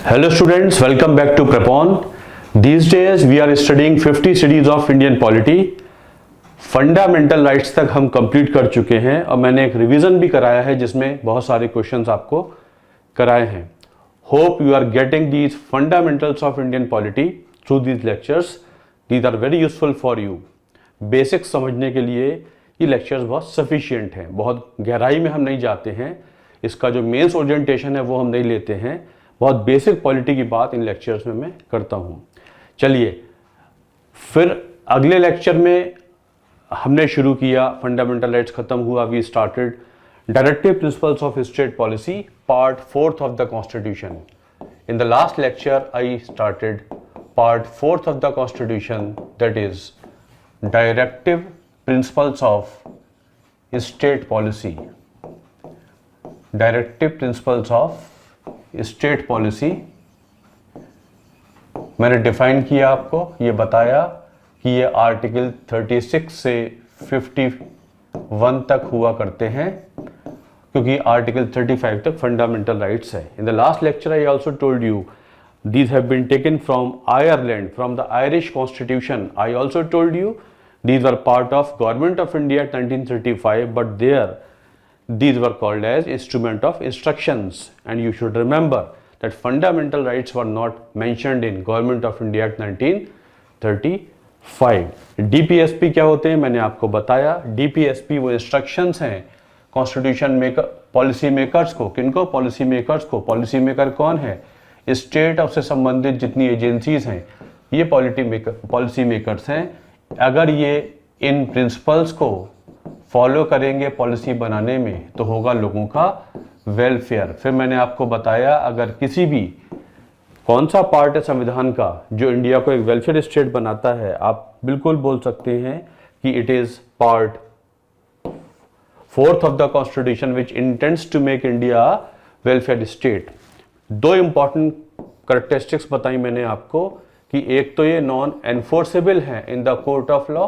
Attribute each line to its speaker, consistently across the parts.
Speaker 1: Hello students, welcome back to Prepon. These days we are studying 50 series of Indian polity. Fundamental rights तक हम complete कर चुके हैं और मैंने एक रिवीजन भी कराया है जिसमें बहुत सारे क्वेश्चंस आपको कराए हैं. Hope you are getting these fundamentals of Indian polity through these lectures. These are very useful for you. Basics समझने के लिए ये लेक्चर्स बहुत सफिशिएंट हैं. बहुत गहराई में हम नहीं जाते हैं. इसका जो मेंस ओरिएंटेशन है वो हम नहीं लेते हैं. बहुत बेसिक पॉलिटी की बात इन लेक्चर्स में मैं करता हूँ. चलिए फिर अगले लेक्चर में हमने शुरू किया, फंडामेंटल राइट्स खत्म हुआ. We started directive principles of state policy, part 4th of the constitution. In the last lecture I started part 4th of the constitution, that is directive principles of state policy. Directive principles of state policy मैंने define किया, आपको ये बताया कि ये article 36 से 51 तक हुआ करते हैं क्योंकि आर्टिकल 35 तक फंडामेंटल राइट्स है. इन the last lecture I also told you these have been taken from Ireland, from the Irish constitution. I also told you these were part of Government of India 1935, but there these were called as instrument of instructions, and you should remember that fundamental rights were not mentioned in Government of India Act 1935. DPSP क्या होते हैं मैंने आपको बताया. DPSP वो instructions हैं constitution maker, policy makers को. किनको? पॉलिसी मेकर्स को. पॉलिसी मेकर कौन है? स्टेट ऑफ से संबंधित जितनी एजेंसीज हैं ये पॉलिसी मेकर्स हैं. अगर ये इन प्रिंसिपल्स को फॉलो करेंगे पॉलिसी बनाने में तो होगा लोगों का वेलफेयर. फिर मैंने आपको बताया अगर किसी भी कौन सा पार्ट है संविधान का जो इंडिया को एक वेलफेयर स्टेट बनाता है, आप बिल्कुल बोल सकते हैं कि it is part 4th of the constitution which intends to make India welfare state. दो इंपॉर्टेंट कैरेक्टरिस्टिक्स बताई मैंने आपको कि एक तो ये नॉन एनफोर्सेबल है in the court of law.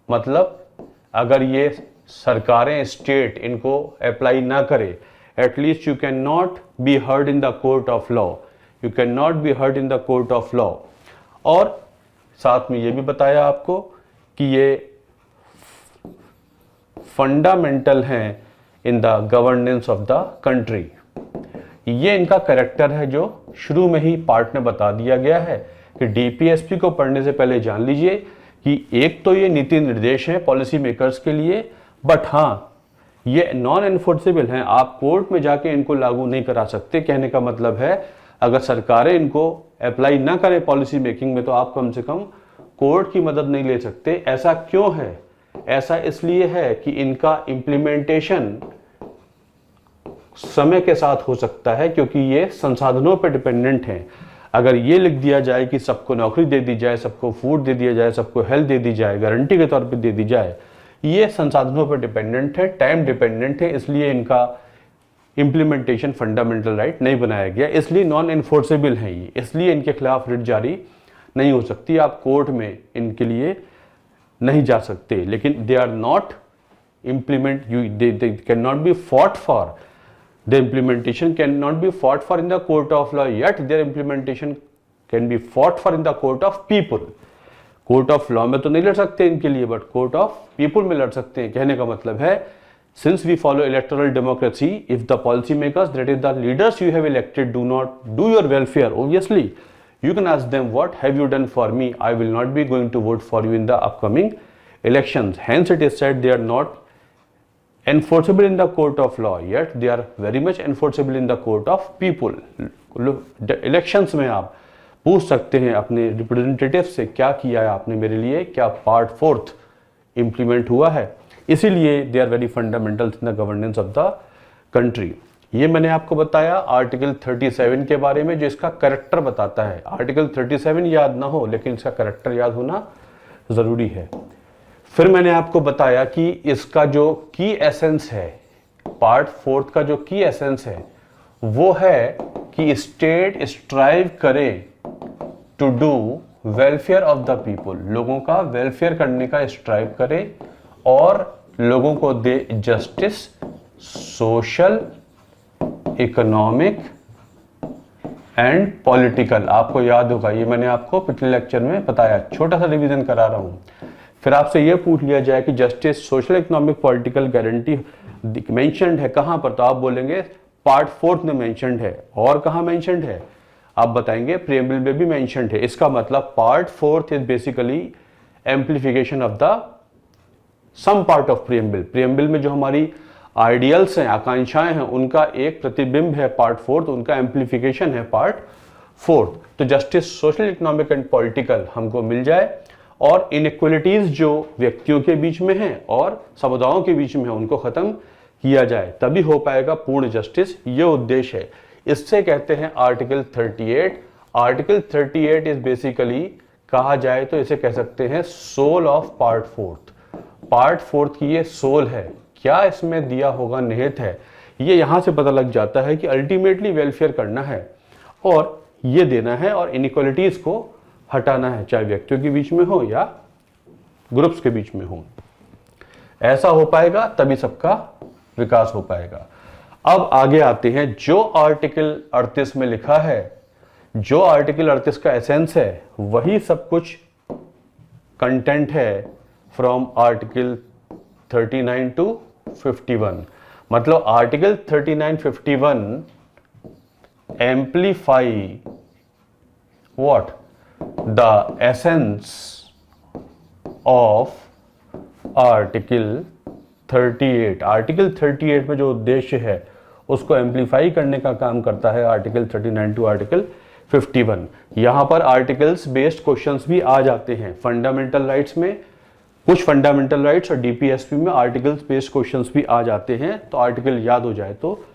Speaker 1: मतलब अगर ये सरकारें, स्टेट इनको अप्लाई ना करे, at least you can not be heard in the court of law. You can not be heard in the court of law. और साथ में ये भी बताया आपको कि ये फंडामेंटल हैं इन the governance of the country. ये इनका कैरेक्टर है जो शुरू में ही पार्ट में बता दिया गया है कि डीपीएसपी को पढ़ने से पहले जान लीजिए कि एक तो ये नीति निर्देश है पॉलिसी मेकर्स के लिए, बट हाँ ये नॉन एनफोर्सेबल हैं. आप कोर्ट में जाके इनको लागू नहीं करा सकते. कहने का मतलब है अगर सरकारें इनको अप्लाई ना करें पॉलिसी मेकिंग में तो आप कम से कम कोर्ट की मदद नहीं ले सकते. ऐसा क्यों है? ऐसा इसलिए है कि इनका इम्प्लीमेंटेशन समय के साथ हो सकता है क्योंकि ये संसाधनों पर डिपेंडेंट हैं. अगर ये लिख दिया जाए कि सबको नौकरी दे दी जाए, सबको फूड दे दिया जाए, सबको हेल्थ दे दी जाए, गारंटी के तौर पे दे दी जाए, ये संसाधनों पर डिपेंडेंट है, टाइम डिपेंडेंट है. इसलिए इनका इम्प्लीमेंटेशन फंडामेंटल राइट नहीं बनाया गया, इसलिए नॉन एनफोर्सेबल है ये. इसलिए इनके खिलाफ रिट जारी नहीं हो सकती. आप कोर्ट में इनके लिए नहीं जा सकते. लेकिन they are not implement, they can not be fought for. The implementation cannot be fought for in the court of law, yet their implementation can be fought for in the court of people. Court of law में तो नहीं लड़ सकते इनके लिए, but court of people में लड़ सकते हैं. कहने का मतलब है since we follow electoral democracy, if the policy makers, that is the leaders you have elected, do not do your welfare, obviously you can ask them what have you done for me. I will not be going to vote for you in the upcoming elections. Hence it is said they are not enforceable in the court of law, yet they are very much enforceable in the court of people. Elections में आप पूछ सकते हैं अपने representative से क्या किया है आपने मेरे लिए, क्या पार्ट 4th इम्प्लीमेंट हुआ है. इसीलिए they are very fundamental in the governance of the country. ये मैंने आपको बताया आर्टिकल 37 के बारे में जो इसका कैरेक्टर बताता है. आर्टिकल 37 याद ना हो लेकिन इसका कैरेक्टर याद होना जरूरी है. फिर मैंने आपको बताया कि इसका जो की एसेंस है, पार्ट 4th का जो की एसेंस है वो है कि स्टेट स्ट्राइव करे to do welfare of the people. लोगों का वेलफेयर करने का स्ट्राइव करे और लोगों को दे justice, social, economic and political. आपको याद होगा, ये मैंने आपको पिछले लेक्चर में बताया, छोटा सा रिवीजन करा रहा हूं। फिर आपसे ये पूछ लिया जाए कि justice, social, economic, political guarantee mentioned है कहां पर, तो आप बोलेंगे पार्ट 4 में मेंशन्ड है। और कहां मेंशन्ड है आप बताएंगे, प्रीएम्बल में भी मेंशन्ड है। इसका मतलब part 4 is basically amplification of the some part of preamble. Preamble में जो हमारी आइडियल्स हैं, आकांक्षाएं हैं, उनका एक प्रतिबिंब है पार्ट 4, तो उनका एम्प्लीफिकेशन है पार्ट 4। तो justice, social, economic and political हमको मिल जाए, और इनइक्वलिटीज जो व्यक्तियों के बीच में हैं और समुदायों के बीच में है उनको खत्म किया जाए, तभी हो पाएगा पूर्ण जस्टिस। ये उद्देश्य है। इससे कहते हैं आर्टिकल 38। आर्टिकल 38 इज बेसिकली, कहा जाए तो इसे कह सकते हैं सोल ऑफ पार्ट 4। पार्ट 4 की ये सोल है। क्या इसमें दिया होगा निहित है, ये यहां से पता लग जाता है कि अल्टीमेटली वेलफेयर करना है और ये देना है और इनइक्वालिटीज को हटाना है, चाहे व्यक्तियों के बीच में हो या ग्रुप्स के बीच में हो। ऐसा हो पाएगा तभी सबका विकास हो पाएगा। अब आगे आते हैं, जो आर्टिकल 38 में लिखा है, जो आर्टिकल 38 का एसेंस है, वही सब कुछ कंटेंट है फ्रॉम आर्टिकल 39 टू 51। मतलब article 39-51 amplify what, the essence of article 38। Article 38 में जो उद्देश्य है उसको एम्प्लीफाई करने का काम करता है आर्टिकल 39 टू आर्टिकल 51। यहां पर आर्टिकल्स बेस्ड क्वेश्चंस भी आ जाते हैं। फंडामेंटल राइट्स में कुछ फंडामेंटल राइट्स और डीपीएसपी में आर्टिकल्स बेस्ड क्वेश्चंस भी आ जाते हैं, तो आर्टिकल याद हो जाए तो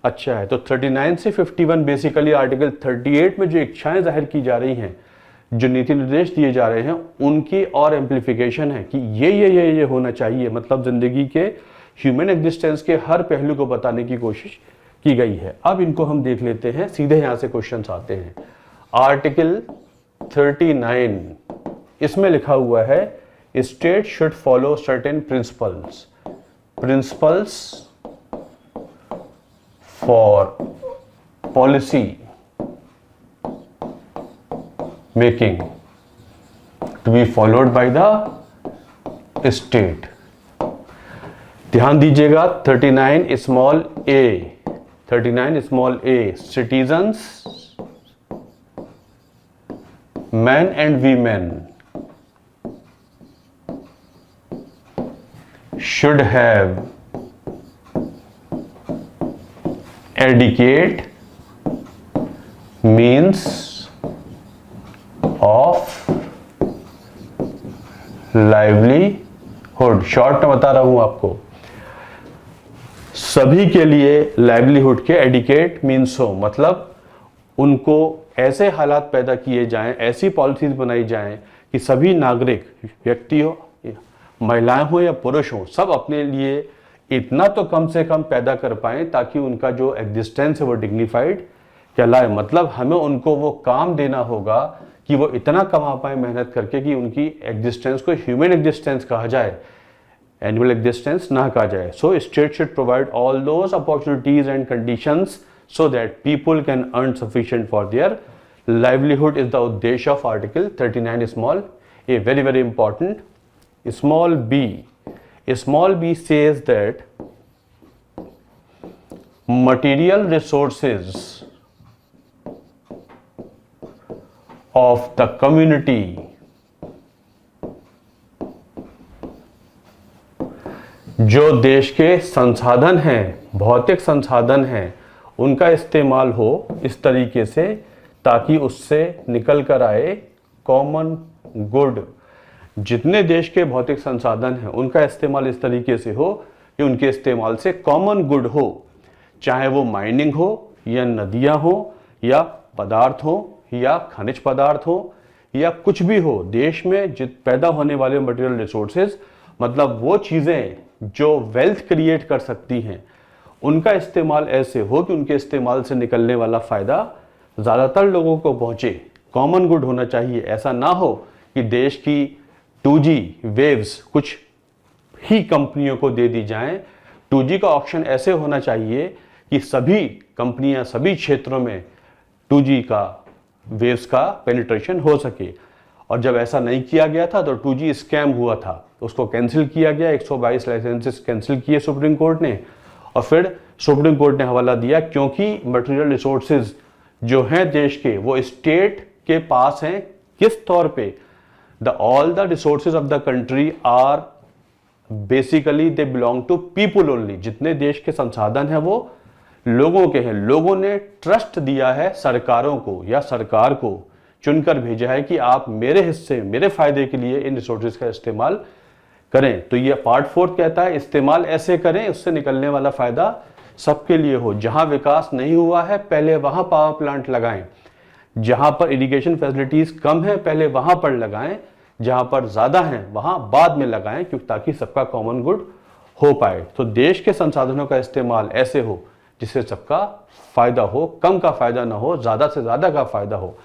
Speaker 1: अच्छा है। तो 39 से 51 बेसिकली आर्टिकल 38 में जो इच्छाएं जाहिर की जा रही हैं, जो नीति निर्देश दिए जा रहे हैं, उनकी और एम्प्लीफिकेशन है कि ये होना चाहिए। मतलब जिंदगी के ह्यूमन एग्जिस्टेंस के हर पहलू को बताने की कोशिश की गई है। अब इनको हम देख लेते हैं, सीधे यहां से क्वेश्चंस आते हैं। आर्टिकल 39 इसमें लिखा हुआ है, state should follow certain principles for policy making to be followed by the state. ध्यान दीजिएगा, 39 small a, citizens, man and women should have adequate means of livelihood। Short में बता रहा हूं आपको, सभी के लिए लाइवलीहुड के एडिकेट मीन्स हो, मतलब उनको ऐसे हालात पैदा किए जाएं, ऐसी पॉलिसीज बनाई जाएं कि सभी नागरिक, व्यक्ति हो, महिलाएं हो या पुरुष हो, सब अपने लिए इतना तो कम से कम पैदा कर पाएं ताकि उनका जो एग्जिस्टेंस है वो डिग्निफाइड कहलाए। मतलब हमें उनको वो काम देना होगा कि वो इतना कमा पाए मेहनत करके कि उनकी एग्जिस्टेंस को ह्यूमन एग्जिस्टेंस कहा जाए, एनुअल एग्जिस्टेंस ना कहा जाए। So state should provide all those opportunities and conditions so that people can earn sufficient for their livelihood is the uddesha of article 39 small a. Very important. Small b says that material resources of the community जो देश के संसाधन हैं, भौतिक संसाधन हैं, उनका इस्तेमाल हो इस तरीके से ताकि उससे निकल कर आए कॉमन गुड। जितने देश के भौतिक संसाधन हैं उनका इस्तेमाल इस तरीके से हो कि उनके इस्तेमाल से कॉमन गुड हो, चाहे वो माइनिंग हो या नदियां हो या पदार्थ हो या खनिज पदार्थ हो या कुछ भी हो। देश में पैदा होने वाले मटेरियल रिसोर्सेज, मतलब वो चीज़ें जो वेल्थ क्रिएट कर सकती हैं, उनका इस्तेमाल ऐसे हो कि उनके इस्तेमाल से निकलने वाला फ़ायदा ज़्यादातर लोगों को पहुँचे। कॉमन गुड होना चाहिए। ऐसा ना हो कि देश की 2G वेव्स कुछ ही कंपनियों को दे दी जाएं। 2G का ऑप्शन ऐसे होना चाहिए कि सभी कंपनियां सभी क्षेत्रों में 2G का वेव्स का पेनिट्रेशन हो सके। और जब ऐसा नहीं किया गया था तो 2G स्कैम हुआ था, उसको कैंसिल किया गया, 122 लाइसेंसेस कैंसिल किए सुप्रीम कोर्ट ने। और फिर सुप्रीम कोर्ट ने हवाला दिया क्योंकि मटेरियल रिसोर्सेज जो हैं देश के वो स्टेट के पास हैं। किस तौर पे? All the resources of the country are basically they belong to people only. जितने देश के संसाधन हैं वो लोगों के हैं। लोगों ने ट्रस्ट दिया है सरकारों को या सरकार को चुनकर भेजा है कि आप मेरे हिस्से, मेरे फायदे के लिए इन रिसोर्सेज का इस्तेमाल करें। तो ये पार्ट 4 कहता है इस्तेमाल ऐसे करें उससे निकलने वाला फायदा सबके लिए हो। जहां विकास नहीं हुआ है पहले वहां पावर प्लांट लगाएं, जहां पर इरिगेशन फैसिलिटीज कम है पहले वहां पर लगाएं, जहां पर ज्यादा हैं वहां बाद में लगाएं, क्योंकि ताकि सबका कॉमन गुड हो पाए। तो देश के संसाधनों का इस्तेमाल ऐसे हो जिससे सबका फायदा हो, कम का फायदा ना हो, ज्यादा से ज्यादा का फायदा हो।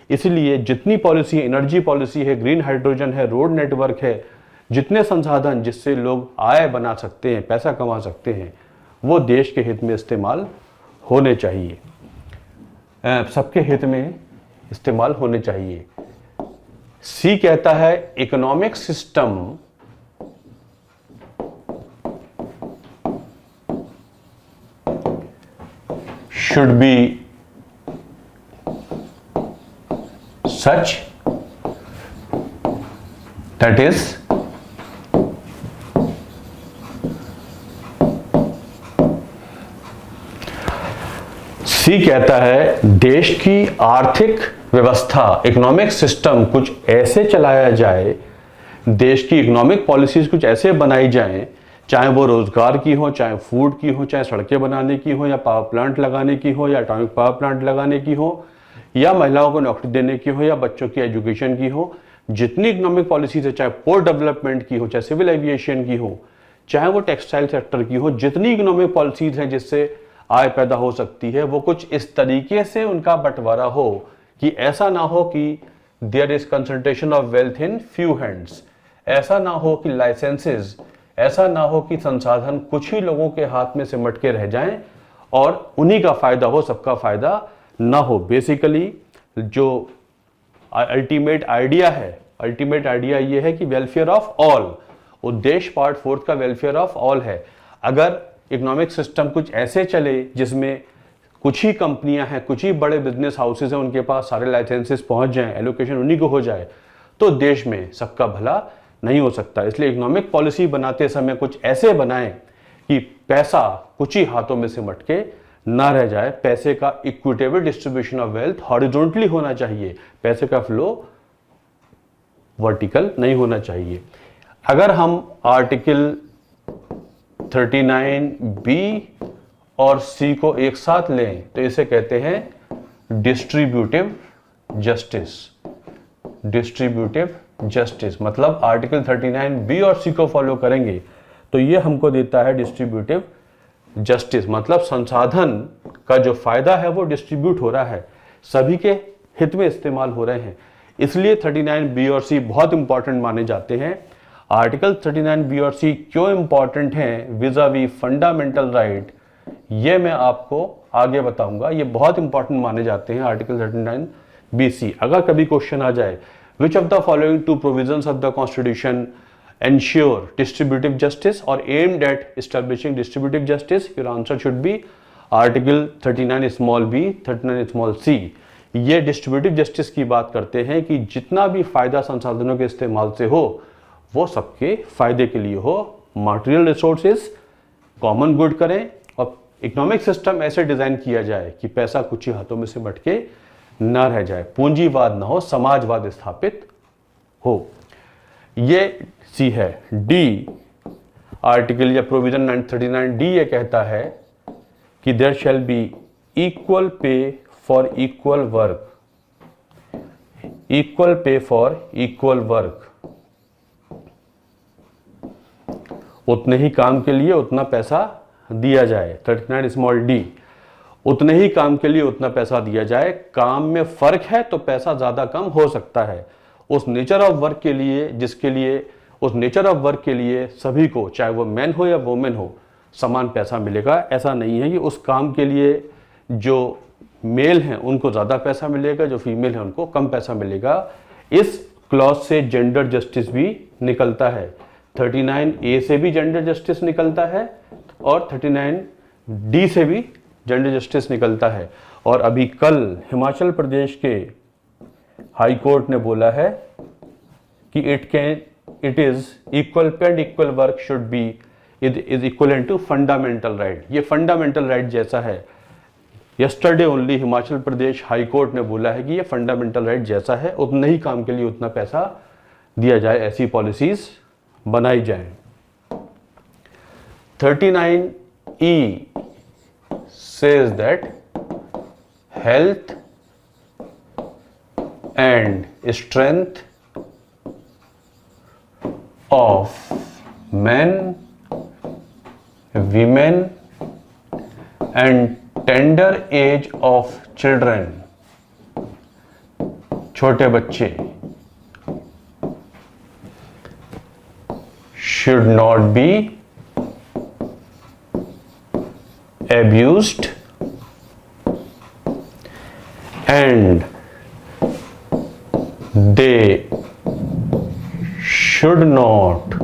Speaker 1: इसलिए जितनी पॉलिसी, एनर्जी पॉलिसी है, ग्रीन हाइड्रोजन है, रोड नेटवर्क है, जितने संसाधन जिससे लोग आय बना सकते हैं, पैसा कमा सकते हैं, वो देश के हित में इस्तेमाल होने चाहिए, सबके हित में इस्तेमाल होने चाहिए। सी कहता है economic system should be such that is सी कहता है देश की आर्थिक व्यवस्था, इकोनॉमिक सिस्टम कुछ ऐसे चलाया जाए, देश की इकोनॉमिक पॉलिसीज कुछ ऐसे बनाई जाएं, चाहे वो रोजगार की हो, चाहे फूड की हो, चाहे सड़कें बनाने की हो, या पावर प्लांट लगाने की हो, या एटॉमिक पावर प्लांट लगाने की हो, या महिलाओं को नौकरी देने की हो, या बच्चों की एजुकेशन की हो। जितनी इकोनॉमिक पॉलिसीज है, चाहे पोर्ट डेवलपमेंट की हो, चाहे सिविल एविएशन की हो, चाहे वो टेक्सटाइल सेक्टर की हो, जितनी इकोनॉमिक पॉलिसीज हैं जिससे आय पैदा हो सकती है, वो कुछ इस तरीके से उनका बंटवारा हो कि ऐसा ना हो कि there is concentration of wealth in few hands, ऐसा ना हो कि लाइसेंसेज, ऐसा ना हो कि संसाधन कुछ ही लोगों के हाथ में सिमट के रह जाएं और उन्हीं का फायदा हो, सबका फायदा ना हो। बेसिकली जो अल्टीमेट आइडिया है, अल्टीमेट आइडिया ये है कि वेलफेयर ऑफ ऑल, उद्देश्य पार्ट 4 का वेलफेयर ऑफ ऑल है। अगर इकोनॉमिक सिस्टम कुछ ऐसे चले जिसमें कुछ ही कंपनियां हैं, कुछ ही बड़े बिजनेस हाउसेज हैं, उनके पास सारे लाइसेंसेस पहुंच जाएं, एलोकेशन उन्हीं को हो जाए, तो देश में सबका भला नहीं हो सकता। इसलिए इकोनॉमिक पॉलिसी बनाते समय कुछ ऐसे बनाएं कि पैसा कुछ ही हाथों में सिमट के ना रह जाए। पैसे का equitable distribution of wealth horizontally होना चाहिए, पैसे का फ्लो वर्टिकल नहीं होना चाहिए। अगर हम आर्टिकल 39B और C को एक साथ लें तो इसे कहते हैं डिस्ट्रीब्यूटिव जस्टिस। डिस्ट्रीब्यूटिव जस्टिस मतलब आर्टिकल 39B और C को फॉलो करेंगे तो ये हमको देता है डिस्ट्रीब्यूटिव जस्टिस, मतलब संसाधन का जो फायदा है वो डिस्ट्रीब्यूट हो रहा है, सभी के हित में इस्तेमाल हो रहे हैं। इसलिए 39B और C बहुत इंपॉर्टेंट माने जाते हैं। आर्टिकल 39B और C क्यों इंपॉर्टेंट हैं विज़ावी फंडामेंटल राइट, ये मैं आपको आगे बताऊंगा। ये बहुत इंपॉर्टेंट माने जाते हैं आर्टिकल 39B-C। अगर कभी क्वेश्चन आ जाए which of the following two provisions of the constitution ensure distributive justice or aimed at establishing distributive justice, your answer should be article 39 small b 39 small c। ये distributive justice की बात करते हैं कि जितना भी फायदा संसाधनों के इस्तेमाल से हो वो सबके फायदे के लिए हो। मटेरियल रिसोर्सेज कॉमन गुड करें और इकोनॉमिक सिस्टम ऐसे डिजाइन किया जाए कि पैसा कुछ ही हाथों में से सिमट के ना रह जाए, पूंजीवाद ना हो, समाजवाद स्थापित हो। ये सी है। डी आर्टिकल या प्रोविजन 39D ये कहता है कि there shall be equal pay for equal work, equal pay for equal work, उतने ही काम के लिए उतना पैसा दिया जाए। 39 स्मॉल डी, उतने ही काम के लिए उतना पैसा दिया जाए। काम में फर्क है तो पैसा ज्यादा कम हो सकता है। उस नेचर ऑफ वर्क के लिए जिसके लिए, उस नेचर ऑफ वर्क के लिए सभी को, चाहे वो मैन हो या वोमेन हो, समान पैसा मिलेगा। ऐसा नहीं है कि उस काम के लिए जो मेल हैं उनको ज़्यादा पैसा मिलेगा, जो फीमेल हैं उनको कम पैसा मिलेगा। इस क्लॉज से जेंडर जस्टिस भी निकलता है, 39A से भी जेंडर जस्टिस निकलता है और 39D से भी जेंडर जस्टिस निकलता है। और अभी कल हिमाचल प्रदेश के हाई कोर्ट ने बोला है कि it is equal pay and equal work should be is equivalent to fundamental right. ये फंडामेंटल राइट जैसा है। Yesterday only Himachal Pradesh high court ने बोला है कि ये फंडामेंटल राइट जैसा है, उतना ही काम के लिए उतना पैसा दिया जाए, ऐसी पॉलिसीज बनाई जाए। 39E says that health and strength of men, women and tender age of children, छोटे बच्चे, should not be abused and they should not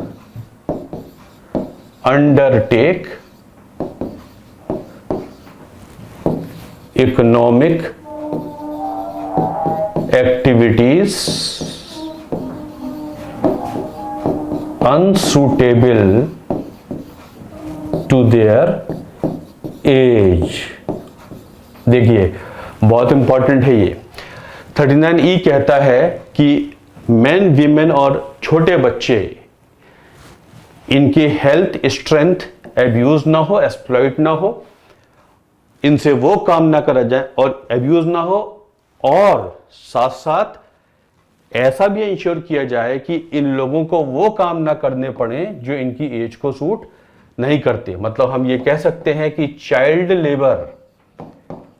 Speaker 1: undertake economic activities unsuitable to their age। देखिए बहुत इंपॉर्टेंट है ये। 39E कहता है कि main, women और छोटे बच्चे, इनकी हेल्थ स्ट्रेंथ एब्यूज ना हो, एक्सप्लॉइट ना हो, इनसे वो काम ना करा जाए और एब्यूज ना हो, और साथ साथ ऐसा भी इंश्योर किया जाए कि इन लोगों को वो काम ना करने पड़े जो इनकी एज को सूट नहीं करते। मतलब हम ये कह सकते हैं कि चाइल्ड लेबर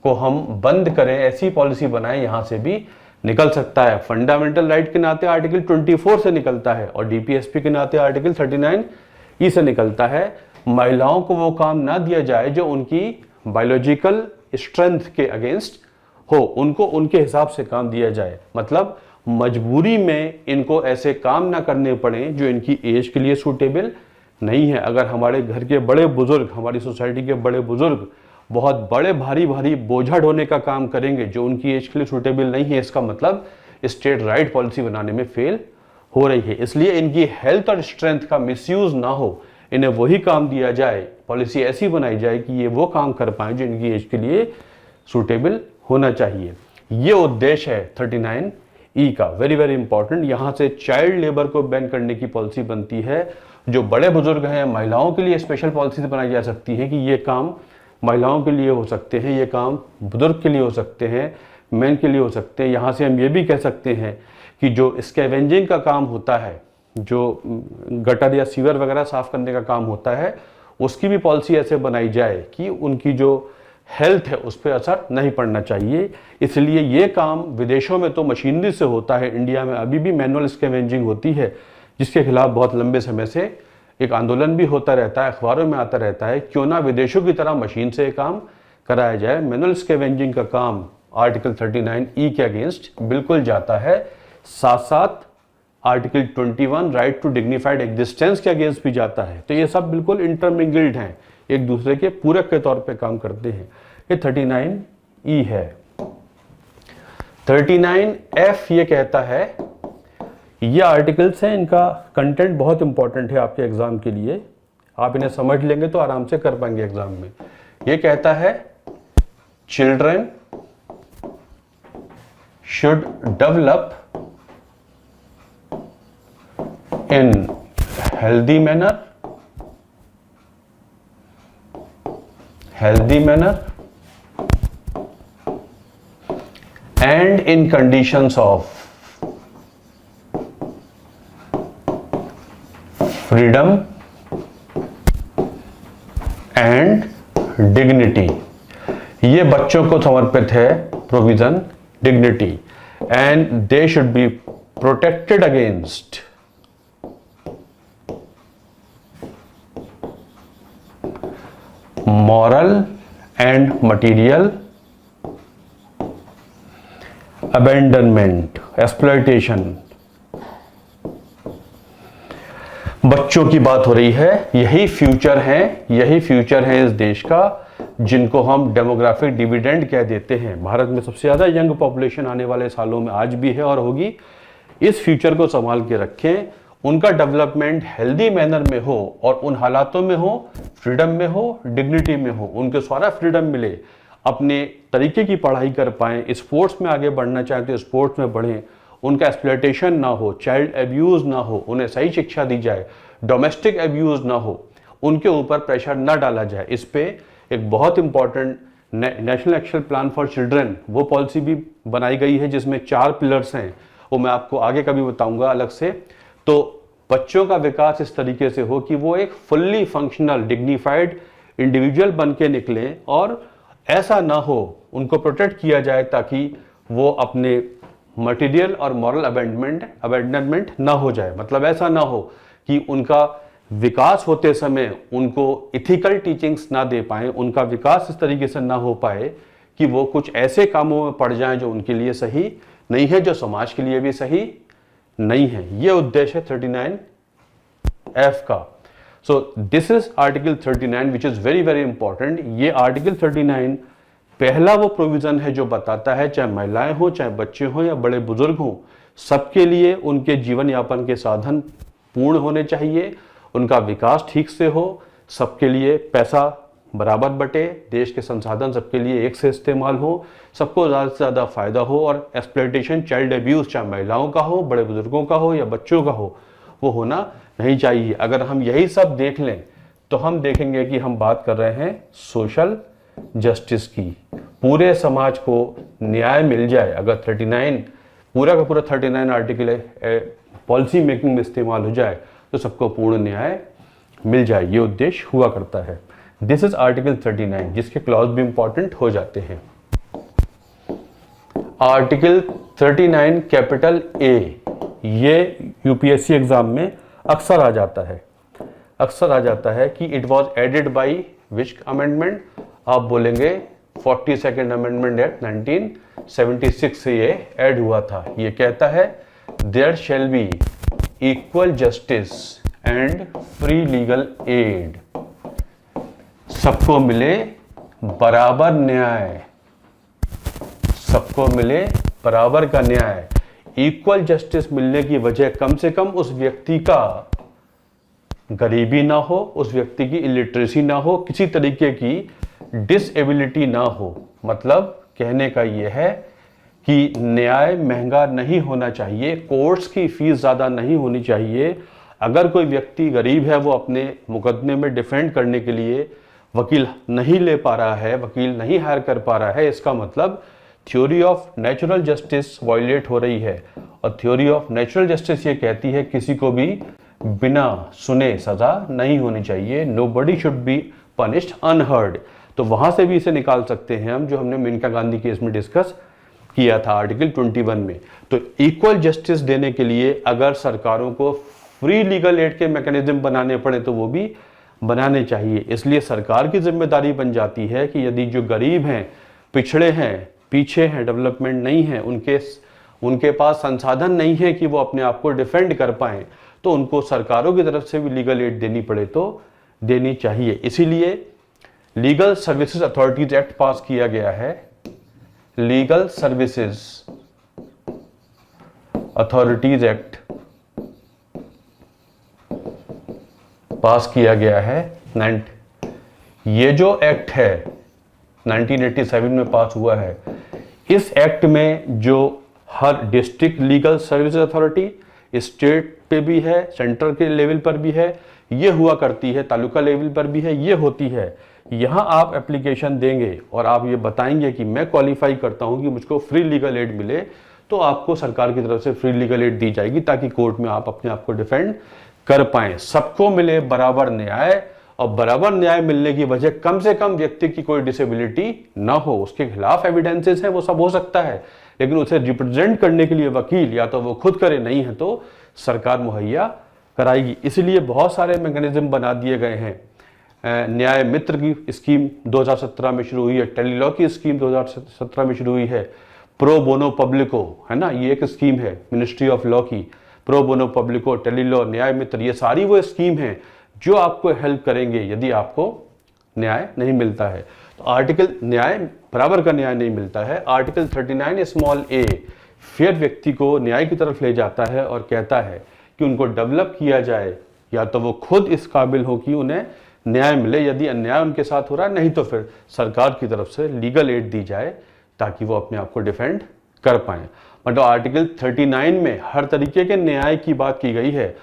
Speaker 1: को हम बंद करें, ऐसी पॉलिसी बनाएं, यहां से भी निकल सकता है। फंडामेंटल राइट के नाते आर्टिकल 24 से निकलता है और डीपीएसपी के नाते आर्टिकल 39E से निकलता है। महिलाओं को वो काम ना दिया जाए जो उनकी बायोलॉजिकल स्ट्रेंथ के अगेंस्ट हो, उनको उनके हिसाब से काम दिया जाए। मतलब मजबूरी में इनको ऐसे काम ना करने पड़े जो इनकी एज के लिए सूटेबल नहीं है। अगर हमारे घर के बड़े बुजुर्ग, हमारी सोसाइटी के बड़े बुजुर्ग बहुत बड़े भारी भारी बोझा ढोने का काम करेंगे जो उनकी एज के लिए सूटेबल नहीं है, इसका मतलब स्टेट राइट पॉलिसी बनाने में फेल हो रही है। इसलिए इनकी हेल्थ और स्ट्रेंथ का मिसयूज ना हो, इन्हें वही काम दिया जाए, पॉलिसी ऐसी बनाई जाए कि ये वो काम कर पाए जो इनकी एज के लिए सूटेबल होना चाहिए। ये उद्देश्य है 39E का, वेरी वेरी इंपॉर्टेंट। यहां से चाइल्ड लेबर को बैन करने की पॉलिसी बनती है। जो बड़े बुजुर्ग हैं, महिलाओं के लिए स्पेशल पॉलिसी बनाई जा सकती है कि ये काम महिलाओं के लिए हो सकते हैं, ये काम बुजुर्ग के लिए हो सकते हैं, मेन के लिए हो सकते हैं। यहाँ से हम ये भी कह सकते हैं कि जो स्कैवेंजिंग का काम होता है, जो गटर या सीवर वगैरह साफ करने का काम होता है, उसकी भी पॉलिसी ऐसे बनाई जाए कि उनकी जो हेल्थ है उस पर असर नहीं पड़ना चाहिए। इसलिए ये काम विदेशों में तो मशीनरी से होता है, इंडिया में अभी भी मैनुअल स्कैवेंजिंग होती है, जिसके खिलाफ बहुत लंबे समय से एक आंदोलन भी होता रहता है, अखबारों में आता रहता है। क्यों ना विदेशों की तरह मशीन से काम कराया जाए। मैनुअल स्कैवेंजिंग का काम आर्टिकल 39E के अगेंस्ट बिल्कुल जाता है। साथ साथ article 21 right to dignified existence के अगेंस्ट भी जाता है। तो ये सब बिल्कुल इंटरमिंगल्ड हैं, एक दूसरे के पूरक के तौर पे काम करते हैं। ये 39E है। 39F ये कहता है, ये आर्टिकल्स हैं, इनका कंटेंट बहुत इंपॉर्टेंट है आपके एग्जाम के लिए, आप इन्हें समझ लेंगे तो आराम से कर पाएंगे एग्जाम में। ये कहता है children should develop in healthy manner and in conditions of freedom and dignity। ये बच्चों को समर्पित है provision, dignity, and they should be protected against moral and material abandonment, exploitation. बच्चों की बात हो रही है, यही फ्यूचर है इस देश का, जिनको हम डेमोग्राफिक डिविडेंड कह देते हैं। भारत में सबसे ज्यादा यंग पॉपुलेशन आने वाले सालों में आज भी है और होगी। इस फ्यूचर को संभाल के रखें, उनका डेवलपमेंट हेल्दी मैनर में हो और उन हालातों में हो, फ्रीडम में हो, डिग्निटी में हो, उनको सारा फ्रीडम मिले, अपने तरीके की पढ़ाई कर पाएं, स्पोर्ट्स में आगे बढ़ना चाहें तो स्पोर्ट्स में बढ़ें, उनका एक्सप्लॉयटेशन ना हो, चाइल्ड एब्यूज ना हो, उन्हें सही शिक्षा दी जाए, डोमेस्टिक एब्यूज ना हो, उनके ऊपर प्रेशर ना डाला जाए। इस पे एक बहुत important national action plan for children वो पॉलिसी भी बनाई गई है, जिसमें 4 पिलर्स हैं, वो मैं आपको आगे कभी बताऊंगा अलग से। तो बच्चों का विकास इस तरीके से हो कि वो एक फुल्ली फंक्शनल डिग्निफाइड इंडिविजुअल बन के निकलें, और ऐसा ना हो, उनको प्रोटेक्ट किया जाए ताकि वो अपने मटेरियल और मॉरल अबेंडनमेंट ना हो जाए। मतलब ऐसा ना हो कि उनका विकास होते समय उनको इथिकल टीचिंग्स ना दे पाए, उनका विकास इस तरीके से ना हो पाए कि वो कुछ ऐसे कामों में पड़ जाएं जो उनके लिए सही नहीं है, जो समाज के लिए भी सही नहीं है। ये उद्देश्य है 39F का। सो this is article 39 which is very very important. ये आर्टिकल 39 पहला वो प्रोविजन है जो बताता है चाहे महिलाएं हो, चाहे बच्चे हों या बड़े बुजुर्ग हों, सबके लिए उनके जीवन यापन के साधन पूर्ण होने चाहिए, उनका विकास ठीक से हो, सबके लिए पैसा बराबर बटे, देश के संसाधन सबके लिए एक से इस्तेमाल हो, सबको ज़्यादा से ज़्यादा फायदा हो, और एक्सप्लॉयटेशन, चाइल्ड एब्यूज चाहे महिलाओं का हो, बड़े बुजुर्गों का हो या बच्चों का हो, वो होना नहीं चाहिए। अगर हम यही सब देख लें तो हम देखेंगे कि हम बात कर रहे हैं सोशल जस्टिस की। पूरे समाज को न्याय मिल जाए, अगर 39 पूरा का पूरा 39 आर्टिकल पॉलिसी मेकिंग में इस्तेमाल हो जाए तो सबको पूर्ण न्याय मिल जाए, ये उद्देश्य हुआ करता है। दिस इज आर्टिकल 39, जिसके क्लॉज भी इंपॉर्टेंट हो जाते हैं। आर्टिकल 39 कैपिटल ए, ये यूपीएससी एग्जाम में अक्सर आ जाता है कि it was added by which amendment. आप बोलेंगे 42nd अमेंडमेंट एक्ट 1976 से ये ऐड हुआ था। ये कहता है there shall be equal justice and free legal aid, सबको मिले बराबर न्याय, सबको मिले बराबर का न्याय। इक्वल जस्टिस मिलने की वजह कम से कम उस व्यक्ति का गरीबी ना हो, उस व्यक्ति की इलिटरेसी ना हो, किसी तरीके की डिसेबिलिटी ना हो। मतलब कहने का यह है कि न्याय महंगा नहीं होना चाहिए, कोर्ट्स की फीस ज़्यादा नहीं होनी चाहिए। अगर कोई व्यक्ति गरीब है, वो अपने मुकदमे में डिफेंड करने के लिए वकील नहीं ले पा रहा है, वकील नहीं हायर कर पा रहा है, इसका मतलब theory of natural justice violate हो रही है। और थ्योरी ऑफ नेचुरल जस्टिस ये कहती है किसी को भी बिना सुने सजा नहीं होनी चाहिए, nobody should be punished unheard. तो वहां से भी इसे निकाल सकते हैं हम, जो हमने मेनका गांधी केस में डिस्कस किया था आर्टिकल 21 में। तो इक्वल जस्टिस देने के लिए अगर सरकारों को फ्री लीगल एड के मैकेनिज्म बनाने पड़े तो वो भी बनाने चाहिए। इसलिए सरकार की जिम्मेदारी बन जाती है कि यदि जो गरीब हैं, पिछड़े हैं, पीछे हैं, डेवलपमेंट नहीं है, उनके पास संसाधन नहीं है कि वो अपने आप को डिफेंड कर पाएं, तो उनको सरकारों की तरफ से भी लीगल एड देनी पड़े तो देनी चाहिए। इसीलिए लीगल सर्विसेज अथॉरिटीज एक्ट पास किया गया है, लीगल सर्विसेज अथॉरिटीज एक्ट पास किया गया है। ये जो एक्ट है 1987 में पास हुआ है, इस एक्ट में जो हर district legal services authority state पे भी है, सेंटर के लेवल पर भी है, ये हुआ करती है, तालुका लेवल पर भी है, ये होती है। यहाँ आप एप्लीकेशन देंगे और आप ये बताएंगे कि मैं क्वालिफाई करता हूँ कि मुझको फ्री लीगल एड मिले, तो आपको सरकार की तरफ से फ्री लीगल एड दी जाएगी ताकि कोर्ट में आप अपने आप को डिफेंड कर पाएं। सबको मिले बराबर न्याय, और बराबर न्याय मिलने की वजह कम से कम व्यक्ति की कोई डिसेबिलिटी ना हो। उसके खिलाफ एविडेंसेस हैं, वो सब हो सकता है, लेकिन उसे रिप्रेजेंट करने के लिए वकील या तो वो खुद करे, नहीं है तो सरकार मुहैया कराएगी। इसलिए बहुत सारे मैकेनिज्म बना दिए गए हैं। न्याय मित्र की स्कीम 2017 में शुरू हुई है, टेलीलॉ की स्कीम 2017 में शुरू हुई है, प्रो बोनो पब्लिको, है ना, ये एक स्कीम है मिनिस्ट्री ऑफ लॉ की। प्रो बोनो पब्लिको, टेलीलॉ, न्याय मित्र, ये सारी वो स्कीम है जो आपको हेल्प करेंगे यदि आपको न्याय नहीं मिलता है। तो आर्टिकल न्याय बराबर का न्याय नहीं मिलता है। आर्टिकल 39 स्मॉल ए फिर व्यक्ति को न्याय की तरफ ले जाता है और कहता है कि उनको डेवलप किया जाए, या तो वो खुद इस काबिल हो कि उन्हें न्याय मिले यदि अन्याय उनके साथ हो रहा है, नहीं तो फिर सरकार की तरफ से लीगल एड दी जाए ताकि वो अपने आप को डिफेंड कर पाए। मतलब आर्टिकल 39 में हर तरीके के न्याय की बात की गई है,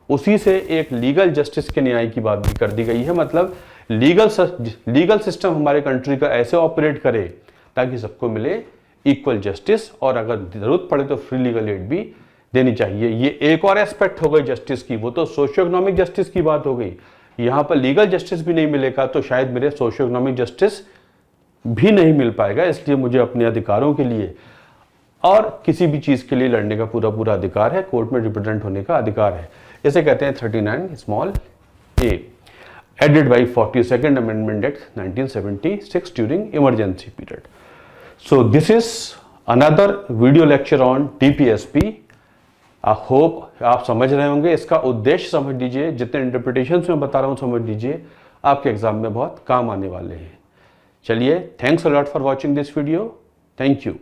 Speaker 1: उसी से एक लीगल जस्टिस के न्याय की बात भी कर दी गई है। मतलब लीगल सिस्टम हमारे कंट्री का ऐसे ऑपरेट करे ताकि सबको मिले इक्वल जस्टिस, और अगर जरूरत पड़े तो फ्री लीगल एड भी देनी चाहिए। ये एक और एस्पेक्ट हो गई जस्टिस की, वो तो सोशियो इकोनॉमिक जस्टिस की बात हो गई। यहाँ पर लीगल जस्टिस भी नहीं मिलेगा तो शायद मेरे सोशियो इकोनॉमिक जस्टिस भी नहीं मिल पाएगा। इसलिए मुझे अपने अधिकारों के लिए और किसी भी चीज के लिए लड़ने का पूरा अधिकार है, कोर्ट में रिप्रेजेंट होने का अधिकार है। इसे कहते हैं 39 small A, added by 42nd amendment act 1976 during emergency period. So this is another video lecture on TPSP. I hope आप समझ रहे होंगे। इसका उद्देश्य समझ लीजिए, जितने इंटरप्रिटेशन में बता रहा हूं समझ लीजिए, आपके एग्जाम में बहुत काम आने वाले हैं। चलिए, thanks a lot for watching this video. Thank you.